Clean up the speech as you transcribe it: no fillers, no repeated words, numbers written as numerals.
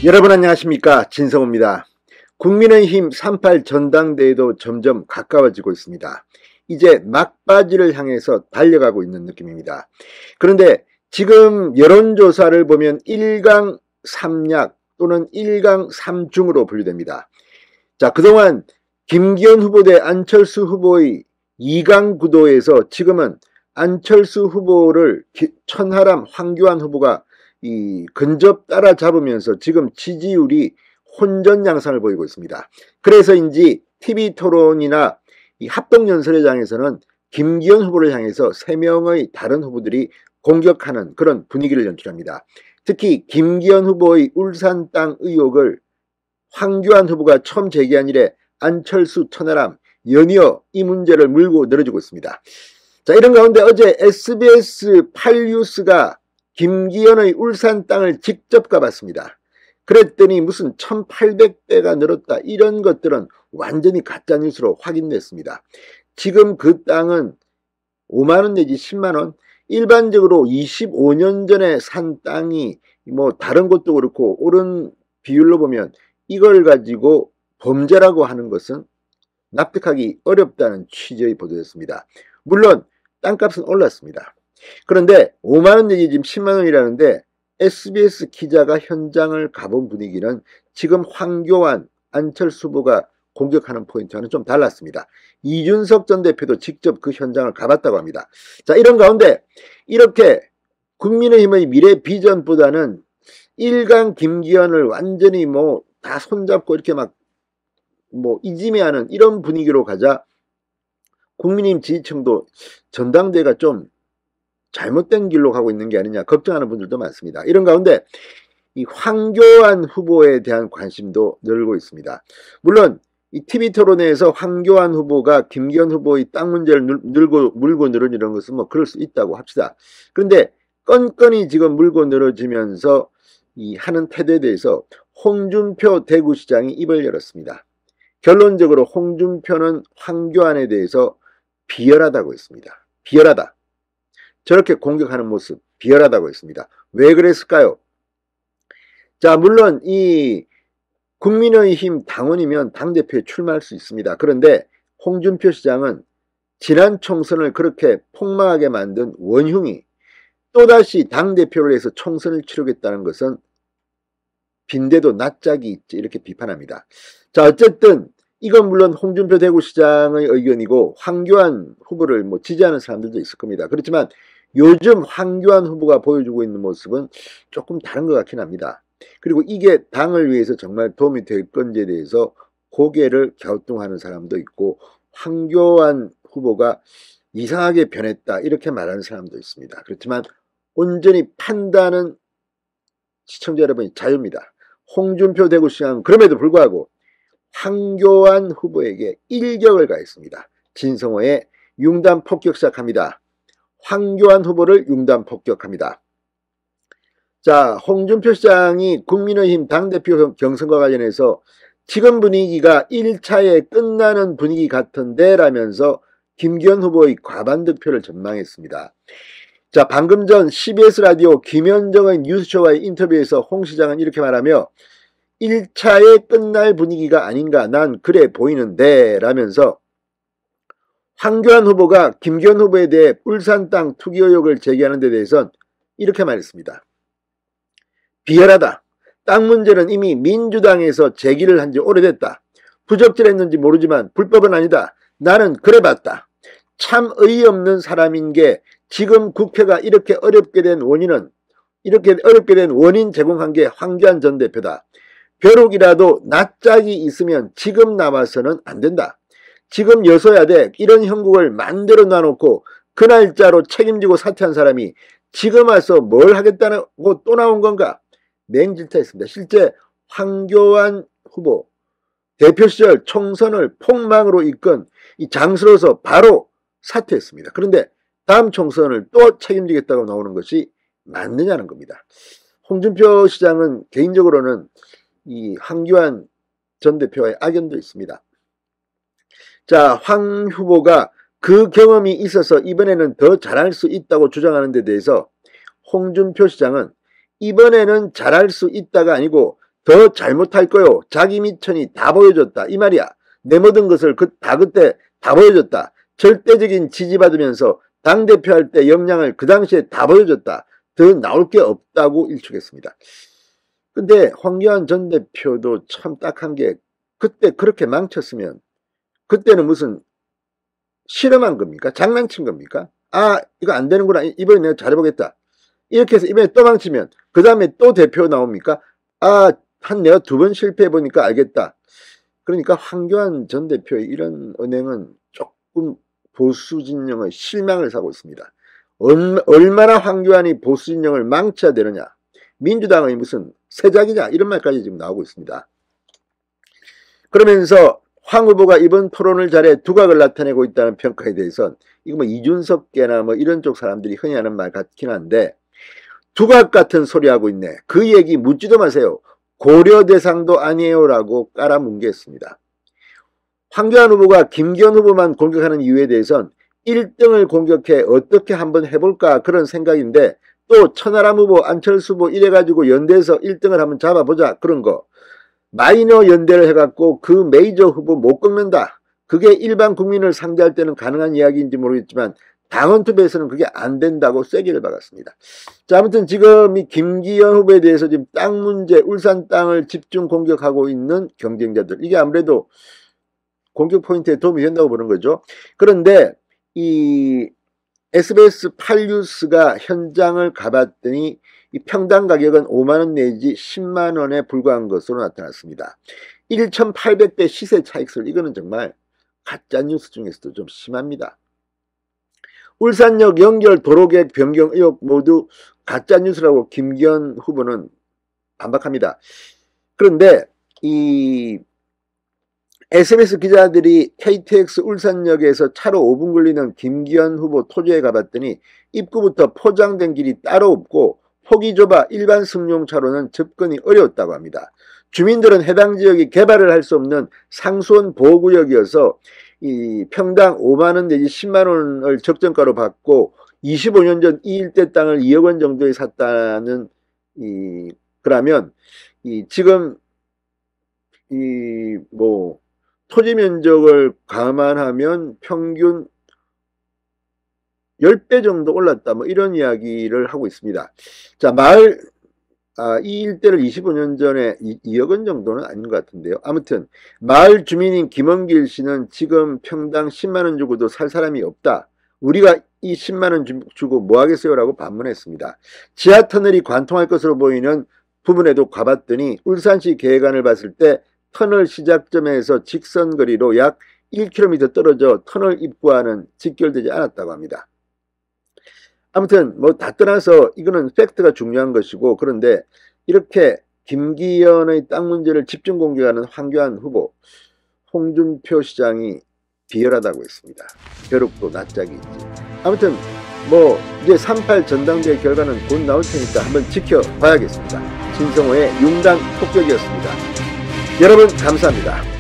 여러분 안녕하십니까, 진성호입니다. 국민의힘 3.8 전당대회도 점점 가까워지고 있습니다. 이제 막바지를 향해서 달려가고 있는 느낌입니다. 그런데 지금 여론조사를 보면 1강 3약 또는 1강 3중으로 분류됩니다. 자, 그동안 김기현 후보 대 안철수 후보의 2강 구도에서 지금은 안철수 후보를 천하람, 황교안 후보가 근접 따라잡으면서 지금 지지율이 혼전 양상을 보이고 있습니다. 그래서인지 TV토론이나 이 합동연설회장에서는 김기현 후보를 향해서 3명의 다른 후보들이 공격하는 그런 분위기를 연출합니다. 특히 김기현 후보의 울산 땅 의혹을 황교안 후보가 처음 제기한 이래 안철수, 천하람 연이어 이 문제를 물고 늘어지고 있습니다. 자, 이런 가운데 어제 SBS 8뉴스가 김기현의 울산 땅을 직접 가봤습니다. 그랬더니 무슨 1800배가 늘었다, 이런 것들은 완전히 가짜뉴스로 확인됐습니다. 지금 그 땅은 5만원 내지 10만원, 일반적으로 25년 전에 산 땅이 뭐 다른 곳도 그렇고 오른 비율로 보면 이걸 가지고 범죄라고 하는 것은 납득하기 어렵다는 취지의 보도였습니다. 물론 땅값은 올랐습니다. 그런데 5만원 내지 지금 10만원이라는데 SBS 기자가 현장을 가본 분위기는 지금 황교안, 안철수 후보가 공격하는 포인트와는 좀 달랐습니다. 이준석 전 대표도 직접 그 현장을 가봤다고 합니다. 자, 이런 가운데 이렇게 국민의힘의 미래 비전보다는 1강 김기현을 완전히 다 손잡고 이렇게 이지매하는 이런 분위기로 가자 국민의힘 지지층도 전당대회가 좀 잘못된 길로 가고 있는 게 아니냐 걱정하는 분들도 많습니다. 이런 가운데 이 황교안 후보에 대한 관심도 늘고 있습니다. 물론 이 TV토론회에서 황교안 후보가 김기현 후보의 땅 문제를 물고 늘어지는 이런 것은 그럴 수 있다고 합시다. 그런데 건건이 지금 물고 늘어지면서 이 하는 태도에 대해서 홍준표 대구시장이 입을 열었습니다. 결론적으로 홍준표는 황교안에 대해서 비열하다고 했습니다. 비열하다. 저렇게 공격하는 모습 비열하다고 했습니다. 왜 그랬을까요? 자, 물론 이 국민의힘 당원이면 당대표에 출마할 수 있습니다. 그런데 홍준표 시장은 지난 총선을 그렇게 폭망하게 만든 원흉이 또다시 당대표를 해서 총선을 치르겠다는 것은 빈대도 낯짝이 있지, 이렇게 비판합니다. 자, 어쨌든 이건 물론 홍준표 대구시장의 의견이고 황교안 후보를 지지하는 사람들도 있을 겁니다. 그렇지만 요즘 황교안 후보가 보여주고 있는 모습은 조금 다른 것 같긴 합니다. 그리고 이게 당을 위해서 정말 도움이 될 건지에 대해서 고개를 갸우뚱하는 사람도 있고 황교안 후보가 이상하게 변했다, 이렇게 말하는 사람도 있습니다. 그렇지만 온전히 판단은 시청자 여러분이 자유입니다. 홍준표 대구시장은 그럼에도 불구하고 황교안 후보에게 일격을 가했습니다. 진성호의 융단 폭격 시작합니다. 황교안 후보를 융단 폭격합니다. 자, 홍준표 시장이 국민의힘 당대표 경선과 관련해서 지금 분위기가 1차에 끝나는 분위기 같은데 라면서 김기현 후보의 과반 득표를 전망했습니다. 자, 방금 전 CBS 라디오 김현정의 뉴스쇼와의 인터뷰에서 홍 시장은 이렇게 말하며 1차에 끝날 분위기가 아닌가, 난 그래 보이는데 라면서 황교안 후보가 김기현 후보에 대해 울산 땅 투기 의혹을 제기하는 데 대해서는 이렇게 말했습니다. 비열하다. 땅 문제는 이미 민주당에서 제기를 한 지 오래됐다. 부적절했는지 모르지만 불법은 아니다. 나는 그래 봤다. 참 어이없는 사람인 게 지금 국회가 이렇게 어렵게 된 원인 제공한 게 황교안 전 대표다. 벼룩이라도 낯짝이 있으면 지금 나와서는 안 된다. 지금 여서야돼 이런 형국을 만들어 놔놓고 그 날짜로 책임지고 사퇴한 사람이 지금 와서 뭘 하겠다고 또 나온 건가? 맹질타했습니다. 실제 황교안 후보 대표 시절 총선을 폭망으로 이끈 이 장수로서 바로 사퇴했습니다. 그런데 다음 총선을 또 책임지겠다고 나오는 것이 맞느냐는 겁니다. 홍준표 시장은 개인적으로는 이 황교안 전 대표와의 악연도 있습니다. 자, 황 후보가 그 경험이 있어서 이번에는 더 잘할 수 있다고 주장하는 데 대해서 홍준표 시장은 이번에는 잘할 수 있다가 아니고 더 잘못할 거요. 자기 미천이 다 보여줬다. 이 말이야. 내 모든 것을 그때 다 보여줬다. 절대적인 지지받으면서 당대표 할 때 역량을 그 당시에 다 보여줬다. 더 나올 게 없다고 일축했습니다. 근데 황교안 전 대표도 참 딱한 게 그때 그렇게 망쳤으면 그때는 무슨 실험한 겁니까? 장난친 겁니까? 아, 이거 안 되는구나. 이번에 내가 잘해보겠다. 이렇게 해서 이번에 또 망치면 그 다음에 또 대표 나옵니까? 아, 내가 2번 실패해보니까 알겠다. 그러니까 황교안 전 대표의 이런 언행은 조금 보수 진영의 실망을 사고 있습니다. 얼마나 황교안이 보수 진영을 망쳐야 되느냐. 민주당의 무슨 세작이냐 이런 말까지 지금 나오고 있습니다. 그러면서 황 후보가 이번 토론을 잘해 두각을 나타내고 있다는 평가에 대해서는 이거 뭐 이준석계나 뭐 이런 쪽 사람들이 흔히 하는 말 같긴 한데 두각 같은 소리 하고 있네. 그 얘기 묻지도 마세요. 고려 대상도 아니에요라고 깔아뭉개했습니다. 황교안 후보가 김기현 후보만 공격하는 이유에 대해서는 1등을 공격해 어떻게 한번 해볼까 그런 생각인데 또 천하람 후보, 안철수 후보 이래가지고 연대에서 1등을 한번 잡아보자 그런 거. 마이너 연대를 해갖고 그 메이저 후보 못 꺾는다. 그게 일반 국민을 상대할 때는 가능한 이야기인지 모르겠지만 당원 투표에서는 그게 안 된다고 쐐기를 박았습니다. 자, 아무튼 지금 이 김기현 후보에 대해서 지금 땅 문제, 울산 땅을 집중 공격하고 있는 경쟁자들. 이게 아무래도 공격 포인트에 도움이 된다고 보는 거죠. 그런데 이 SBS 8뉴스가 현장을 가봤더니 이 평당 가격은 5만원 내지 10만원에 불과한 것으로 나타났습니다. 1,800대 시세 차익설, 이거는 정말 가짜뉴스 중에서도 좀 심합니다. 울산역 연결 도로계획 변경 의혹 모두 가짜뉴스라고 김기현 후보는 반박합니다. 그런데 이 SBS 기자들이 KTX 울산역에서 차로 5분 걸리는 김기현 후보 토지에 가봤더니 입구부터 포장된 길이 따로 없고 폭이 좁아 일반 승용 차로는 접근이 어려웠다고 합니다. 주민들은 해당 지역이 개발을 할 수 없는 상수원 보호구역이어서 이 평당 5만원 내지 10만원을 적정가로 받고 25년 전 이 일대 땅을 2억 원 정도에 샀다는 그러면 지금 토지 면적을 감안하면 평균 10배 정도 올랐다. 뭐 이런 이야기를 하고 있습니다. 자, 이 일대를 25년 전에 2억 원 정도는 아닌 것 같은데요. 아무튼 마을 주민인 김원길 씨는 지금 평당 10만원 주고도 살 사람이 없다. 우리가 이 10만원 주고 뭐 하겠어요? 라고 반문했습니다. 지하터널이 관통할 것으로 보이는 부분에도 가봤더니 울산시 계획안을 봤을 때 터널 시작점에서 직선거리로 약 1km 떨어져 터널 입구와는 직결되지 않았다고 합니다. 아무튼 뭐 다 떠나서 이거는 팩트가 중요한 것이고, 그런데 이렇게 김기현의 땅 문제를 집중 공격하는 황교안 후보, 홍준표 시장이 비열하다고 했습니다. 벼룩도 낯짝이 있지. 아무튼 뭐 이제 3.8 전당대회 결과는 곧 나올 테니까 한번 지켜봐야겠습니다. 진성호의 융단 폭격이었습니다. 여러분 감사합니다.